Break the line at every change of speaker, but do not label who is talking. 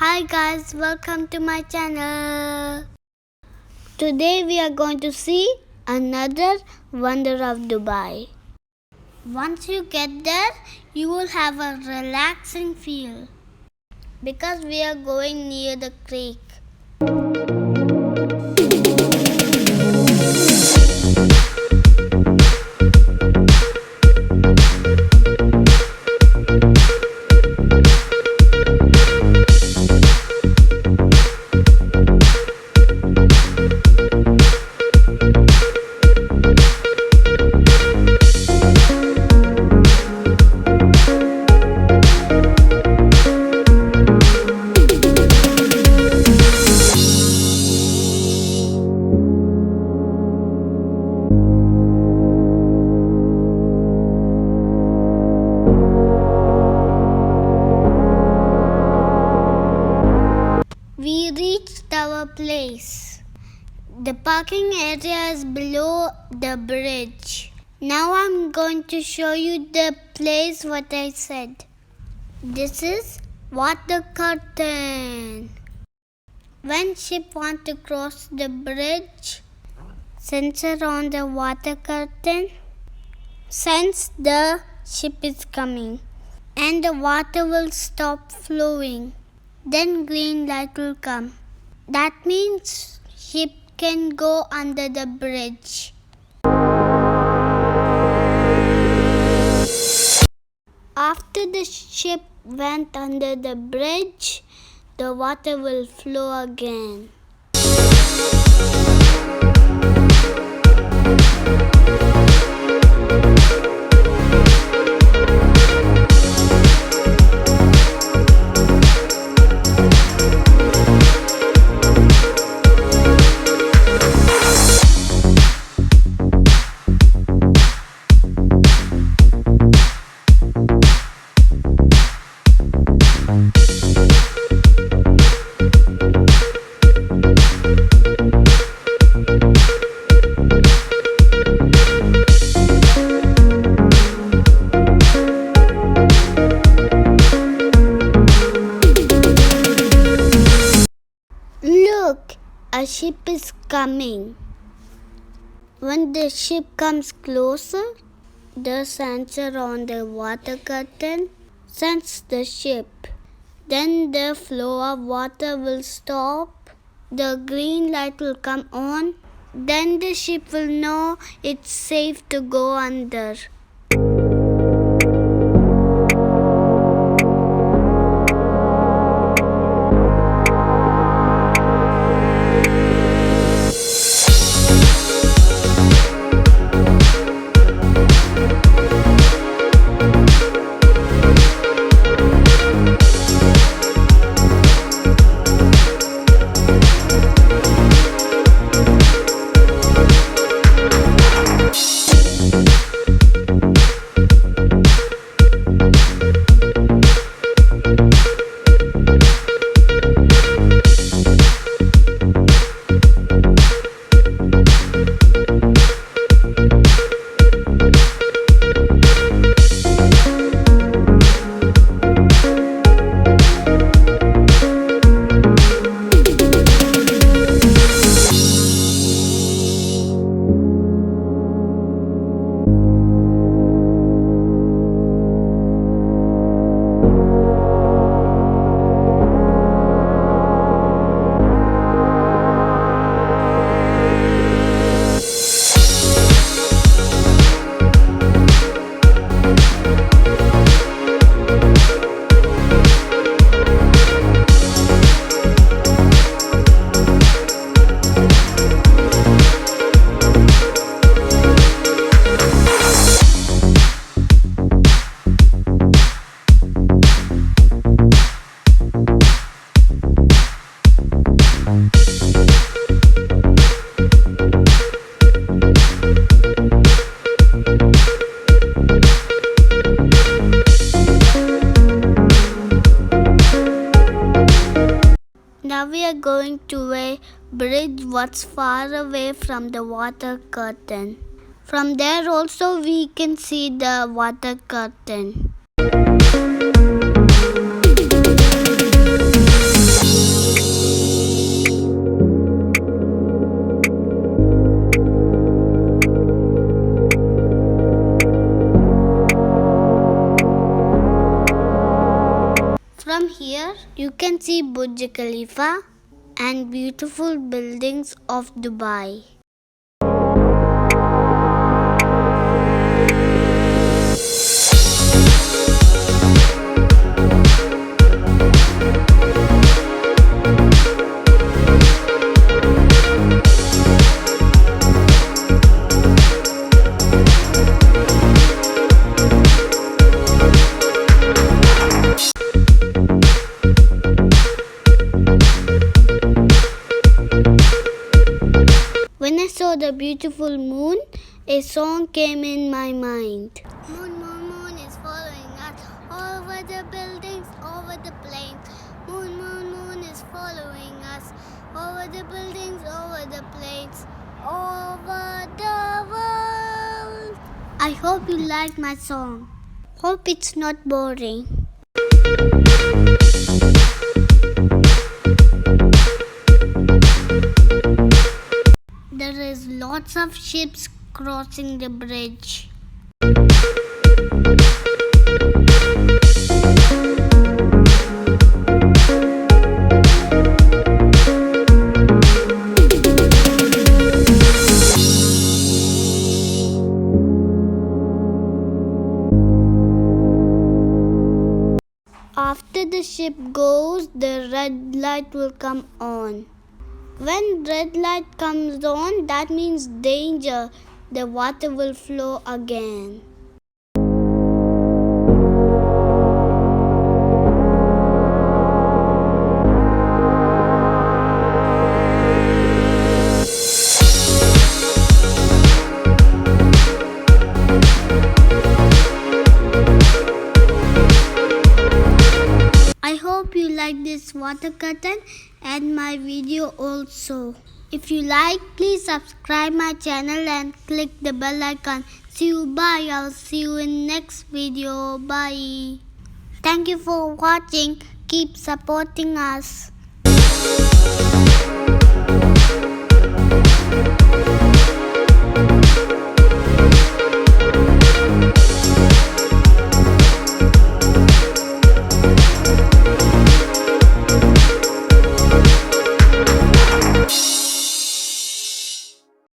Hi guys, welcome to my channel. Today we are going to see another wonder of Dubai. Once you get there, you will have a relaxing feel because we are going near the creek. We reached our place. The parking area is below the bridge. Now I'm going to show you the place what I said. This is water curtain. When ship want to cross the bridge, sensor on the water curtain sense the ship is coming and the water will stop flowing. Then green light will come. That means ship can go under the bridge. After the ship went under the bridge, the water will flow again. Look, a ship is coming. When the ship comes closer, the sensor on the water curtain senses the ship. Then the flow of water will stop. The green light will come on. Then the ship will know it's safe to go under. Now we are going to a bridge what's far away from the water curtain. From there also we can see the water curtain. From here, you can see Burj Khalifa and beautiful buildings of Dubai. When I saw the beautiful moon, a song came in my mind. Moon, moon, moon is following us over the buildings, over the plains. Moon, moon, moon is following us over the buildings, over the plains, over the world. I hope you like my song. Hope it's not boring. There is lots of ships crossing the bridge. After the ship goes, the red light will come on. When red light comes on, that means danger. The water will flow again. I hope you like this water curtain and my video also. If you like, please subscribe my channel and click the bell icon. See you, bye. I'll see you in next video. Bye. Thank you for watching. Keep supporting us.